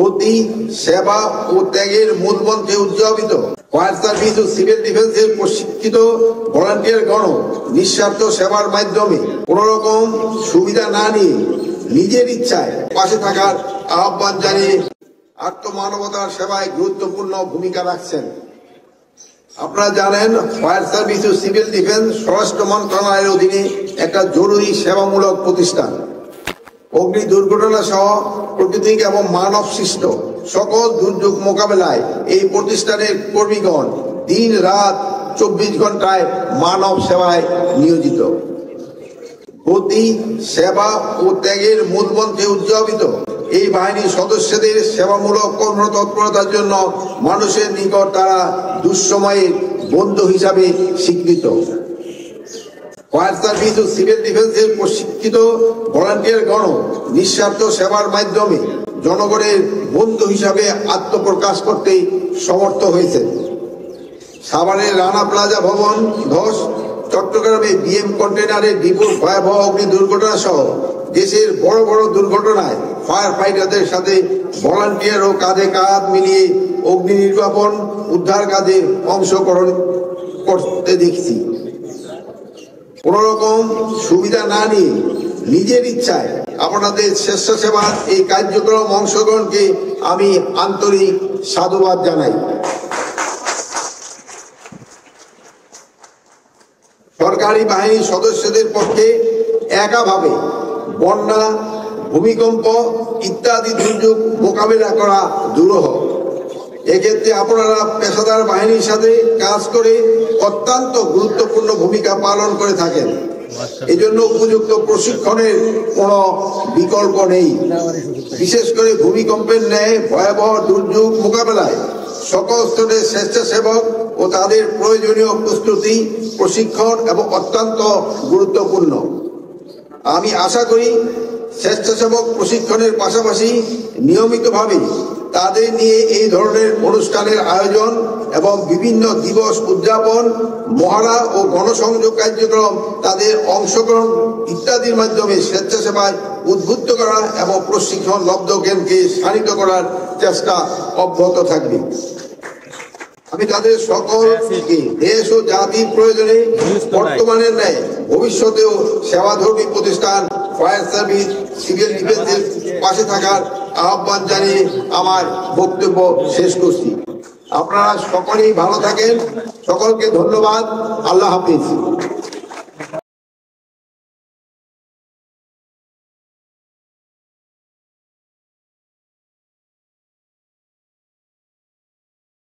গতি, সেবা ও ত্যাগের মূলমন্ত্রে উদ্যাপিত ফায়ার সার্ভিস ও সিভিল ডিফেন্সের প্রশিক্ষিত ভলান্টিয়ারগণ নিঃস্বার্থ সেবার মাধ্যমে কোন রকম সুবিধা না নিয়ে নিজের ইচ্ছায় পাশে থাকার আহ্বান জানিয়ে আত্মমানবতার সেবায় গুরুত্বপূর্ণ ভূমিকা রাখছেন। আপনারা জানেন, ফায়ার সার্ভিস ও সিভিল ডিফেন্স স্বরাষ্ট্র মন্ত্রণালয়ের অধীনে একটা জরুরি সেবামূলক প্রতিষ্ঠান। অগ্নি দুর্ঘটনা সহ প্রাকৃতিক এবং মানব সৃষ্ট সকল দুর্যোগ মোকাবেলায় এই প্রতিষ্ঠানের কর্মীগণ দিন রাত 24 ঘন্টায় মানব সেবায় নিয়োজিত। গতি, সেবা ও ত্যাগের মূলমন্ত্রে উদ্যাপিত এই বাহিনীর সদস্যদের সেবামূলক কর্মতৎপরতার জন্য মানুষের নিকট তারা দুঃসময়ের বন্ধু হিসাবে স্বীকৃত। ফায়ার সার্ভিস ও সিভিল ডিফেন্সের প্রশিক্ষিত ভলান্টিয়ারগণ নিঃস্বার্থ সেবার মাধ্যমে জনগণের বন্ধু হিসাবে আত্মপ্রকাশ করতে সমর্থ হয়েছে। সাভারের রানা প্লাজা ভবন ধস, চট্টগ্রামে বিএম কন্টেনারের ডিপোর ভয়াবহ অগ্নি দুর্ঘটনা সহ দেশের বড় বড় দুর্ঘটনায় ফায়ার ফাইটারদের সাথে ভলান্টিয়ারও কাঁধে কাঁধ মিলিয়ে অগ্নি নির্বাপন উদ্ধার কাজে অংশগ্রহণ করতে দেখছি। কোন রকম সুবিধা না নিয়ে নিজের ইচ্ছায় আপনাদের স্বেচ্ছাসেবার এই কার্যক্রম অংশগ্রহণকে আমি আন্তরিক সাধুবাদ জানাই। সরকারি বাহিনীর সদস্যদের পক্ষে একাভাবে বন্যা, ভূমিকম্প ইত্যাদি দুর্যোগ মোকাবিলা করা দুরূহ। এক্ষেত্রে আপনারা পেশাদার বাহিনীর সাথে কাজ করে অত্যন্ত গুরুত্বপূর্ণ ভূমিকা পালন করে থাকেন। এজন্য উপযুক্ত প্রশিক্ষণের কোনো বিকল্প নেই। বিশেষ করে ভূমিকম্পের ন্যায় ভয়াবহ দুর্যোগ মোকাবেলায় সকল স্তরের স্বেচ্ছাসেবক ও তাদের প্রয়োজনীয় প্রস্তুতি, প্রশিক্ষণ এবং অত্যন্ত গুরুত্বপূর্ণ। আমি আশা করি স্বেচ্ছাসেবক প্রশিক্ষণের পাশাপাশি নিয়মিতভাবে তাদের নিয়ে এই ধরনের অনুষ্ঠানের আয়োজন এবং বিভিন্ন দিবস উদযাপন, মহড়া ও গণসংযোগ কার্যক্রম, তাদের অংশগ্রহণ ইত্যাদির মাধ্যমে স্বেচ্ছাসেবায় উদ্বুদ্ধ করা এবং প্রশিক্ষণ লব্ধ জ্ঞানকে শানিত করার চেষ্টা অব্যাহত থাকবে। আমি তাদের সকলকে দেশ ও জাতির প্রয়োজনে বর্তমানের ন্যায় ভবিষ্যতেও সেবাধর্মী প্রতিষ্ঠান ফায়ার সার্ভিস, সিভিল ডিফেন্সের পাশে থাকার আহ্বান জানিয়ে আমার বক্তব্য শেষ করছি। আপনারা সকলেই ভালো থাকেন। সকলকে ধন্যবাদ। আল্লাহ হাফিজ।